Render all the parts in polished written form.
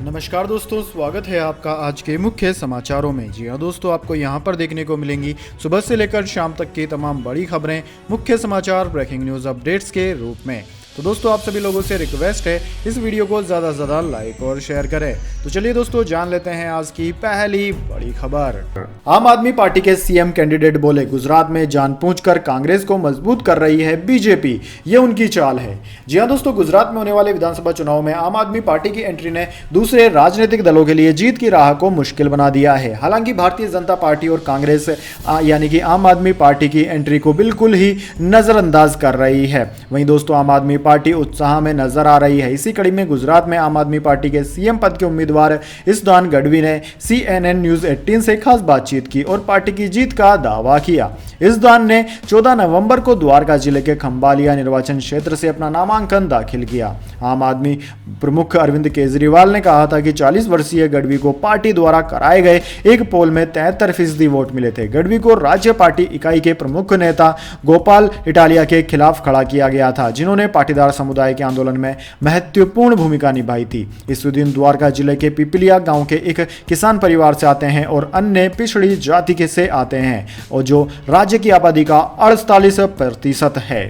नमस्कार दोस्तों, स्वागत है आपका आज के मुख्य समाचारों में। जी हाँ दोस्तों, आपको यहाँ पर देखने को मिलेंगी सुबह से लेकर शाम तक की तमाम बड़ी खबरें, मुख्य समाचार, ब्रेकिंग न्यूज़ अपडेट्स के रूप में। तो दोस्तों, आप सभी लोगों से रिक्वेस्ट है इस वीडियो को ज़्यादा से ज़्यादा लाइक और शेयर करें। तो चलिए दोस्तों, जान लेते हैं आज की पहली बड़ी खबर। आम आदमी पार्टी के सीएम कैंडिडेट बोले, गुजरात में जानबूझकर कांग्रेस को मजबूत कर रही है बीजेपी, ये उनकी चाल है। जी हाँ दोस्तों, गुजरात में होने वाले विधानसभा चुनाव में आम आदमी पार्टी की एंट्री ने दूसरे राजनीतिक दलों के लिए जीत की राह को मुश्किल बना दिया है। हालांकि भारतीय जनता पार्टी और कांग्रेस यानी कि आम आदमी पार्टी की एंट्री को बिल्कुल ही नजरअंदाज कर रही है। वहीं दोस्तों, आम आदमी पार्टी उत्साह में नजर आ रही है। इसी कड़ी में गुजरात में आम आदमी पार्टी के सीएम पद के उम्मीदवार इसदान गढ़वी ने CNN न्यूज 18 से खास बातचीत की और पार्टी की जीत का दावा किया। इसदान ने 14 नवंबर को द्वारका जिले के खंबालिया निर्वाचन क्षेत्र से अपना नामांकन दाखिल किया। आम आदमी प्रमुख अरविंद केजरीवाल ने कहा था कि 40 वर्षीय गढ़वी को पार्टी द्वारा कराए गए एक पोल में 73% वोट मिले थे। गढ़वी को राज्य पार्टी इकाई के प्रमुख नेता गोपाल इटालिया के खिलाफ खड़ा किया गया था, जिन्होंने पाटीदार समुदाय के आंदोलन में महत्वपूर्ण भूमिका निभाई थी। इस दिन द्वारका जिले के पिपलिया गांव के एक किसान परिवार से आते हैं और अन्य पिछड़ी जाति के से आते हैं, और जो राज्य की आबादी का 48% है।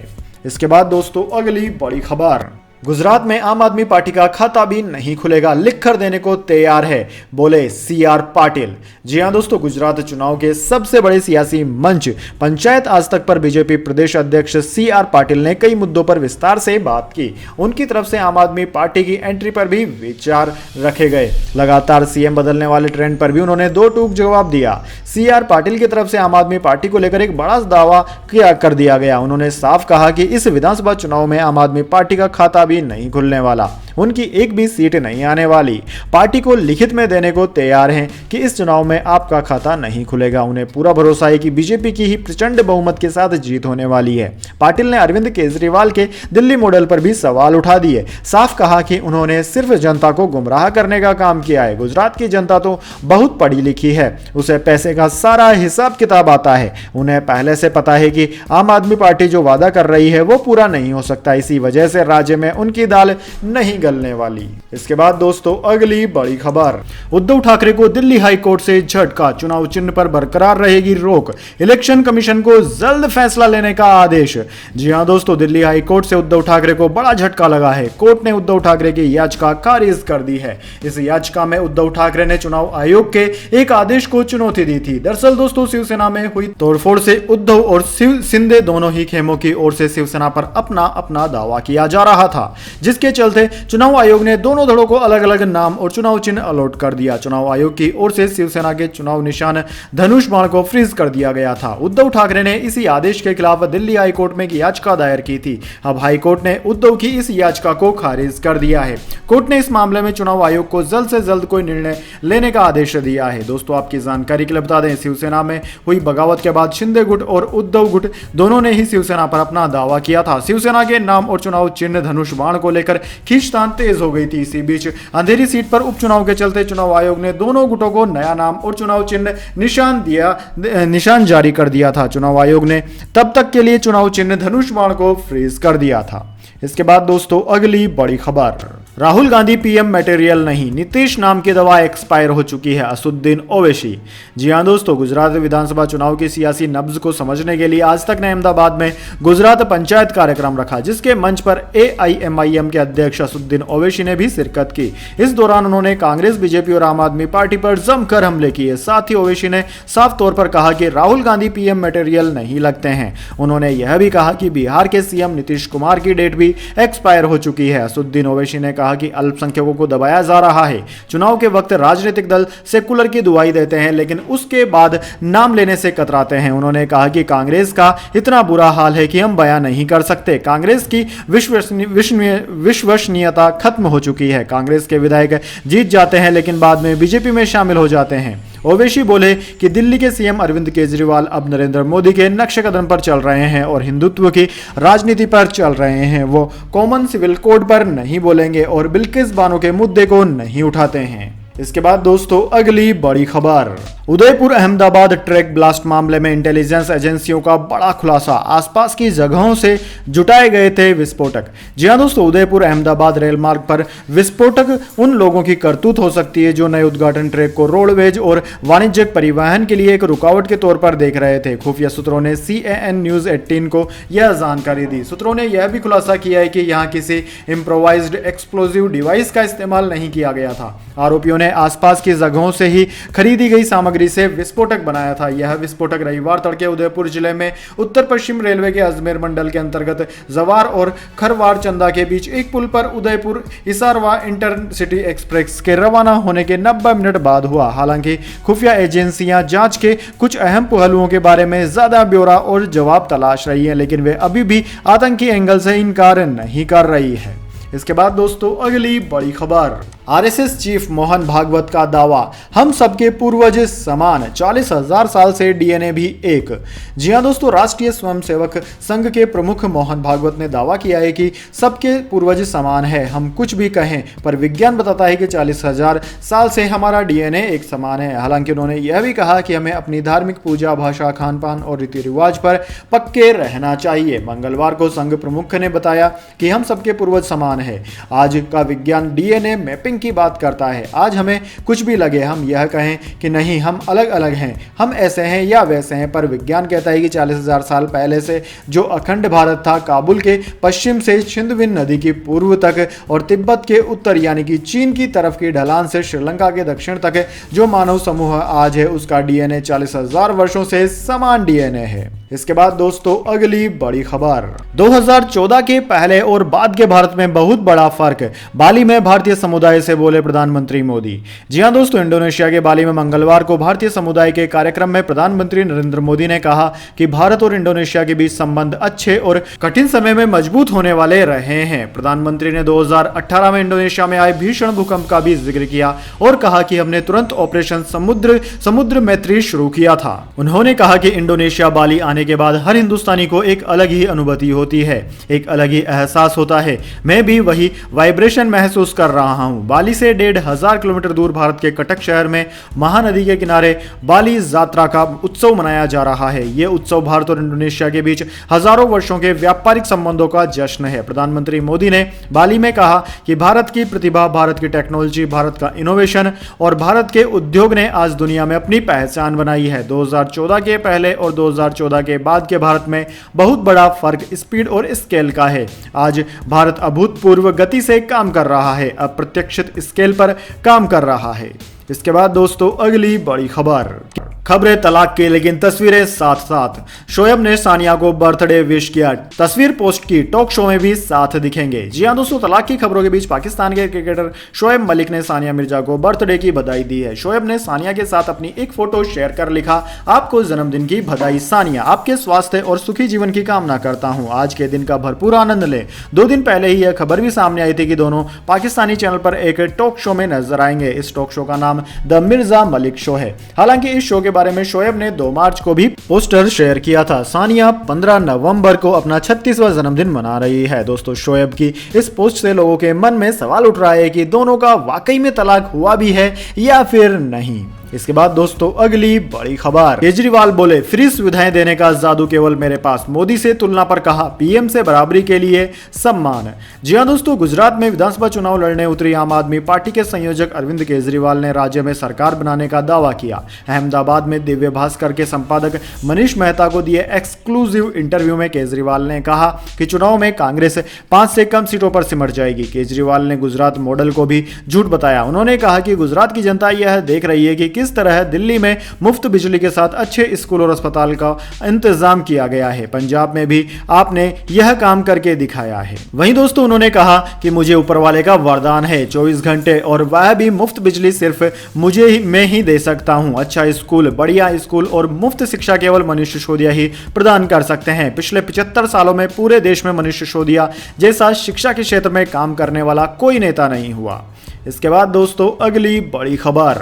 इसके बाद दोस्तों, अगली बड़ी खबर। गुजरात में आम आदमी पार्टी का खाता भी नहीं खुलेगा, लिख कर देने को तैयार है, बोले CR पाटिल। जी हां दोस्तों, गुजरात चुनाव के सबसे बड़े सियासी मंच पंचायत आज तक पर बीजेपी प्रदेश अध्यक्ष CR पाटिल ने कई मुद्दों पर विस्तार से बात की। उनकी तरफ से आम आदमी पार्टी की एंट्री पर भी विचार रखे गए। लगातार सीएम बदलने वाले ट्रेंड पर भी उन्होंने दो टूक जवाब दिया। CR पाटिल की तरफ से आम आदमी पार्टी को लेकर एक बड़ा दावा कर दिया गया। उन्होंने साफ कहा कि इस विधानसभा चुनाव में आम आदमी पार्टी का खाता नहीं खुलने वाला, उनकी एक भी सीट नहीं आने वाली। पार्टी को लिखित में देने को तैयार हैं कि इस चुनाव में आपका खाता नहीं खुलेगा। उन्हें पूरा भरोसा है कि बीजेपी की ही प्रचंड बहुमत के साथ जीत होने वाली है। पाटिल ने अरविंद केजरीवाल के दिल्ली मॉडल पर भी सवाल उठा दिए। साफ कहा कि उन्होंने सिर्फ जनता को गुमराह करने का काम किया है। गुजरात की जनता तो बहुत पढ़ी लिखी है, उसे पैसे का सारा हिसाब किताब आता है। उन्हें पहले से पता है कि आम आदमी पार्टी जो वादा कर रही है वो पूरा नहीं हो सकता। इसी वजह से राज्य में उनकी दाल नहीं गलने वाली। इसके बाद दोस्तों, अगली बड़ी खबर। उद्धव ठाकरे को दिल्ली हाई कोर्ट से झटका, चुनाव चिन्ह पर बरकरार रहेगी रोक, इलेक्शन कमीशन को जल्द फैसला लेने का आदेश। जी हां दोस्तों, दिल्ली हाई कोर्ट से उद्धव ठाकरे को बड़ा झटका लगा है। कोर्ट ने उद्धव ठाकरे की याचिका खारिज कर दी है। इस याचिका में उद्धव ठाकरे ने चुनाव आयोग के एक आदेश को चुनौती दी थी। दरअसल दोस्तों, शिवसेना में हुई तोड़फोड़ से उद्धव और शिंदे दोनों ही खेमों की ओर से शिवसेना पर अपना अपना दावा किया जा रहा था, जिसके चलते चुनाव आयोग ने दोनों दलों को अलग अलग नाम और चुनाव चिन्ह अलॉट कर दिया। चुनाव आयोग की ओर से शिवसेना के चुनाव निशान धनुष बाण को फ्रीज कर दिया गया था। उद्धव ठाकरे ने इसी आदेश के खिलाफ दिल्ली हाई कोर्ट में एक याचिका दायर की थी। अब हाई कोर्ट ने उद्धव की इस याचिका को खारिज कर दिया है। कोर्ट ने इस मामले में चुनाव आयोग को जल्द से जल्द कोई निर्णय लेने का आदेश दिया है। दोस्तों, आपकी जानकारी के लिए बता दें, शिवसेना में हुई बगावत के बाद शिंदे गुट और उद्धव गुट दोनों ने ही शिवसेना पर अपना दावा किया था। शिवसेना के नाम और चुनाव चिन्ह धनुष बाण को लेकर खींचतान तेज हो गई थी। इसी बीच अंधेरी सीट पर उपचुनाव के चलते चुनाव आयोग ने दोनों गुटों को नया नाम और चुनाव चिन्ह निशान जारी कर दिया था। चुनाव आयोग ने तब तक के लिए चुनाव चिन्ह धनुष बाण को फ्रीज कर दिया था। इसके बाद दोस्तों, अगली बड़ी खबर। राहुल गांधी PM मटेरियल नहीं, नीतीश नाम की दवा एक्सपायर हो चुकी है, असदुद्दीन ओवैसी। जी हां दोस्तों, गुजरात विधानसभा चुनाव की सियासी नब्ज को समझने के लिए आज तक ने अहमदाबाद में गुजरात पंचायत कार्यक्रम रखा, जिसके मंच पर AIMIM के अध्यक्ष असदुद्दीन ओवैसी ने भी शिरकत की। इस दौरान उन्होंने कांग्रेस, बीजेपी और आम आदमी पार्टी पर जमकर हमले किए। साथ ही ओवैसी ने साफ तौर पर कहा कि राहुल गांधी PM मटेरियल नहीं लगते हैं। उन्होंने यह भी कहा कि बिहार के CM नीतीश कुमार की डेट भी एक्सपायर हो चुकी है। असदुद्दीन ओवैसी ने कहा कि अल्पसंख्यकों को दबाया जा रहा है। चुनाव के वक्त राजनीतिक दल सेकुलर की दुआई देते हैं, लेकिन उसके बाद नाम लेने से कतराते हैं। उन्होंने कहा कि कांग्रेस का इतना बुरा हाल है कि हम बयां नहीं कर सकते। कांग्रेस की विश्वसनीयता खत्म हो चुकी है। कांग्रेस के विधायक जीत जाते हैं लेकिन बाद में बीजेपी में शामिल हो जाते हैं। ओवैसी बोले कि दिल्ली के CM अरविंद केजरीवाल अब नरेंद्र मोदी के नक्शे कदम पर चल रहे हैं और हिंदुत्व की राजनीति पर चल रहे हैं। वो कॉमन सिविल कोड पर नहीं बोलेंगे और बिल्किस बानो के मुद्दे को नहीं उठाते हैं। इसके बाद दोस्तों, अगली बड़ी खबर। उदयपुर अहमदाबाद ट्रैक ब्लास्ट मामले में इंटेलिजेंस एजेंसियों का बड़ा खुलासा, आसपास की जगहों से जुटाए गए थे विस्फोटक। जी हां दोस्तों, उदयपुर अहमदाबाद रेल मार्ग पर विस्फोटक उन लोगों की करतूत हो सकती है जो नए उद्घाटन ट्रैक को रोडवेज और वाणिज्यिक परिवहन के लिए एक रुकावट के तौर पर देख रहे थे। खुफिया सूत्रों ने CAN न्यूज 18 को यह जानकारी दी। सूत्रों ने यह भी खुलासा किया है कि यहां किसी इम्प्रोवाइज्ड एक्सप्लोजिव डिवाइस का इस्तेमाल नहीं किया गया था। आरोपियों ने आसपास की जगहों से ही खरीदी गई सामग्री से विस्फोटक बनाया था। यह विस्फोटक रविवार तड़के उदयपुर जिले में उत्तर पश्चिम रेलवे के अजमेर मंडल के अंतर्गत जवार और खरवार चंदा के बीच एक पुल पर उदयपुर इसारवा इंटरसिटी एक्सप्रेस के रवाना होने के 90 मिनट बाद हुआ। हालांकि खुफिया एजेंसियां जांच के कुछ अहम पहलुओं के बारे में ज्यादा ब्यौरा और जवाब तलाश रही हैं, लेकिन वे अभी भी आतंकी एंगल से इनकार नहीं कर रही है। इसके बाद दोस्तों अगली बड़ी खबर, RSS चीफ मोहन भागवत का दावा, हम सबके पूर्वज समान, 40,000 साल से DNA भी एक। जी हां दोस्तों, राष्ट्रीय स्वयंसेवक संघ के प्रमुख मोहन भागवत ने दावा किया है कि सबके पूर्वज समान है। हम कुछ भी कहें पर विज्ञान बताता है कि 40,000 साल से हमारा DNA एक समान है। हालांकि उन्होंने यह भी कहा कि हमें अपनी धार्मिक पूजा, भाषा, खान पान और रीति रिवाज पर पक्के रहना चाहिए। मंगलवार को संघ प्रमुख ने बताया कि हम सबके पूर्वज समान है। आज का विज्ञान DNA मैपिंग की बात करता है। आज हमें कुछ भी लगे, हम यह कहें कि नहीं हम अलग अलग हैं, हम ऐसे हैं या वैसे हैं, पर विज्ञान कहता है कि 40,000 साल पहले से जो अखंड भारत था, काबुल के पश्चिम से सिंधु नदी की पूर्व तक और तिब्बत के उत्तर यानी कि चीन की तरफ की ढलान से श्रीलंका के दक्षिण तक जो मानव समूह आज है उसका DNA 40,000 वर्षों से समान DNA है। इसके बाद दोस्तों अगली बड़ी खबर, 2014 के पहले और बाद के भारत में बहुत बड़ा फर्क, बाली में भारतीय समुदाय से बोले प्रधानमंत्री मोदी। जी हां दोस्तों, इंडोनेशिया के बाली में मंगलवार को भारतीय समुदाय के कार्यक्रम में प्रधानमंत्री नरेंद्र मोदी ने कहा कि भारत और इंडोनेशिया के बीच संबंध अच्छे और कठिन समय में मजबूत होने वाले रहे हैं। प्रधानमंत्री ने 2018 में इंडोनेशिया में आए भीषण भूकंप का भी जिक्र किया और कहा कि हमने तुरंत ऑपरेशन समुद्र मैत्री शुरू किया था। उन्होंने कहा कि इंडोनेशिया बाली आने के बाद हर हिंदुस्तानी को एक अलग ही अनुभूति होती है, एक अलग ही एहसास होता है। मैं भी वही वाइब्रेशन महसूस कर रहा हूं। बाली से 1,500 किलोमीटर दूर भारत के कटक शहर में महानदी के किनारे बाली यात्रा का उत्सव मनाया जा रहा है। यह उत्सव भारत और इंडोनेशिया के बीच हजारों वर्षों के व्यापारिक संबंधों का जश्न है। प्रधानमंत्री मोदी ने बाली में कहा कि भारत की प्रतिभा, भारत की टेक्नोलॉजी, भारत का इनोवेशन और भारत के उद्योग ने आज दुनिया में अपनी पहचान बनाई है। 2014 के पहले और 2014 के बाद के भारत में बहुत बड़ा फर्क स्पीड और स्केल का है। आज भारत अभूतपूर्व गति से काम कर रहा है, अप्रत्याशित स्केल पर काम कर रहा है। इसके बाद दोस्तों अगली बड़ी खबरें तलाक की, लेकिन तस्वीरें साथ साथ। शोएब ने सानिया को बर्थडे विश किया, तस्वीर पोस्ट की, टॉक शो में भी साथ दिखेंगे। जी हां दोस्तों, तलाक की खबरों के बीच पाकिस्तान के क्रिकेटर शोएब मलिक ने सानिया मिर्जा को बर्थडे की बधाई दी है। शोएब ने सानिया के साथ अपनी एक फोटो शेयर कर लिखा, आपको जन्मदिन की बधाई सानिया, आपके स्वास्थ्य और सुखी जीवन की कामना करता हूं, आज के दिन का भरपूर आनंद लें। 2 दिन पहले ही यह खबर भी सामने आई थी कि दोनों पाकिस्तानी चैनल पर एक टॉक शो में नजर आएंगे। इस टॉक शो का नाम द मिर्जा मलिक शो है। हालांकि इस शो के बारे में शोएब ने 2 मार्च को भी पोस्टर शेयर किया था। सानिया 15 नवंबर को अपना 36वां जन्मदिन मना रही है। दोस्तों, शोएब की इस पोस्ट से लोगों के मन में सवाल उठ रहा है कि दोनों का वाकई में तलाक हुआ भी है या फिर नहीं। इसके बाद दोस्तों अगली बड़ी खबर, केजरीवाल बोले फ्री सुविधाएं देने का जादू केवल मेरे पास, मोदी से तुलना पर कहा पीएम से बराबरी के लिए सम्मान। जी हां दोस्तों, गुजरात में विधानसभा चुनाव लड़ने उतरी आम आदमी पार्टी के संयोजक अरविंद केजरीवाल ने राज्य में सरकार बनाने का दावा किया। अहमदाबाद में दिव्य भास्कर के संपादक मनीष मेहता को दिए एक्सक्लूसिव इंटरव्यू में केजरीवाल ने कहा कि चुनाव में कांग्रेस 5 से कम सीटों पर सिमट जाएगी। केजरीवाल ने गुजरात मॉडल को भी झूठ बताया। उन्होंने कहा कि गुजरात की जनता यह देख रही है कि किस तरह दिल्ली में मुफ्त बिजली के साथ अच्छे स्कूल और अस्पताल का इंतजाम किया गया है। पंजाब में भी आपने यह काम करके दिखाया है। वहीं दोस्तों उन्होंने कहा कि मुझे ऊपर वाले का वरदान है 24 घंटे, और वह भी मुफ्त बिजली सिर्फ मैं ही दे सकता हूं। अच्छा स्कूल, बढ़िया स्कूल और मुफ्त शिक्षा केवल मनीष सिसोदिया ही प्रदान कर सकते हैं। पिछले 75 सालों में पूरे देश में मनीष सिसोदिया जैसा शिक्षा के क्षेत्र में काम करने वाला कोई नेता नहीं हुआ। इसके बाद दोस्तों अगली बड़ी खबर,